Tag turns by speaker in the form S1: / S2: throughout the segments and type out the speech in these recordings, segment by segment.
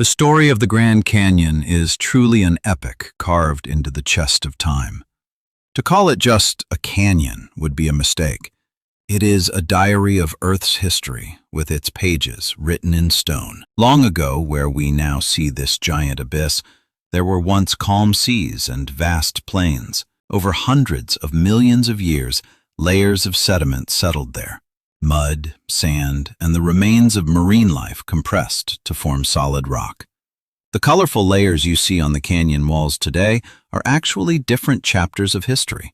S1: The story of the Grand Canyon is truly an epic carved into the chest of time. To call it just a canyon would be a mistake. It is a diary of Earth's history, with its pages written in stone. Long ago, where we now see this giant abyss, there were once calm seas and vast plains. Over hundreds of millions of years, layers of sediment settled there. Mud, sand, and the remains of marine life compressed to form solid rock. The colorful layers you see on the canyon walls today are actually different chapters of history.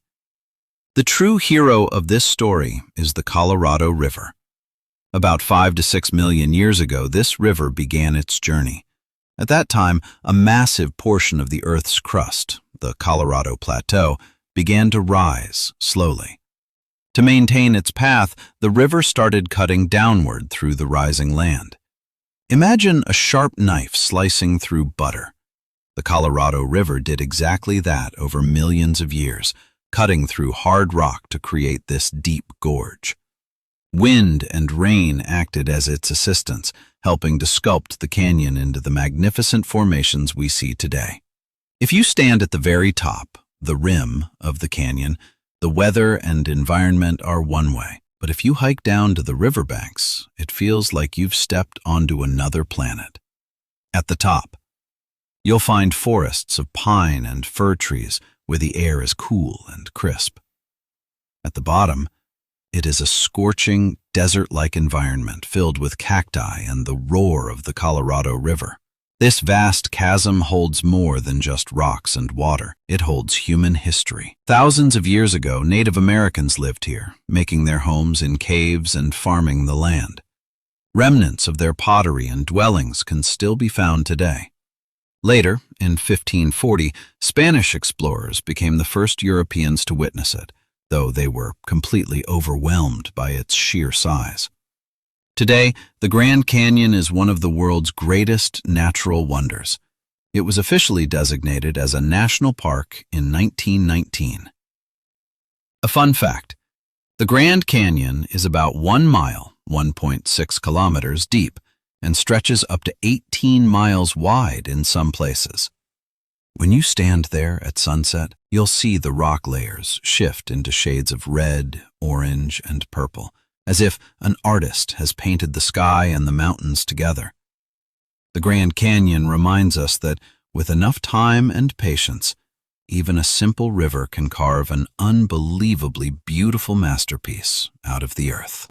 S1: The true hero of this story is the Colorado River. About 5 to 6 million years ago, this river began its journey. At that time, a massive portion of the Earth's crust, the Colorado Plateau, began to rise slowly. To maintain its path, the river started cutting downward through the rising land. Imagine a sharp knife slicing through butter. The Colorado River did exactly that over millions of years, cutting through hard rock to create this deep gorge. Wind and rain acted as its assistants, helping to sculpt the canyon into the magnificent formations we see today. If you stand at the very top, the rim of the canyon, the weather and environment are one way, but if you hike down to the riverbanks, it feels like you've stepped onto another planet. At the top, you'll find forests of pine and fir trees where the air is cool and crisp. At the bottom, it is a scorching, desert-like environment filled with cacti and the roar of the Colorado River. This vast chasm holds more than just rocks and water. It holds human history. Thousands of years ago, Native Americans lived here, making their homes in caves and farming the land. Remnants of their pottery and dwellings can still be found today. Later, in 1540, Spanish explorers became the first Europeans to witness it, though they were completely overwhelmed by its sheer size. Today, the Grand Canyon is one of the world's greatest natural wonders. It was officially designated as a national park in 1919. A fun fact: the Grand Canyon is about 1 mile, 1.6 kilometers deep, and stretches up to 18 miles wide in some places. When you stand there at sunset, you'll see the rock layers shift into shades of red, orange, and purple, as if an artist has painted the sky and the mountains together. The Grand Canyon reminds us that with enough time and patience, even a simple river can carve an unbelievably beautiful masterpiece out of the earth.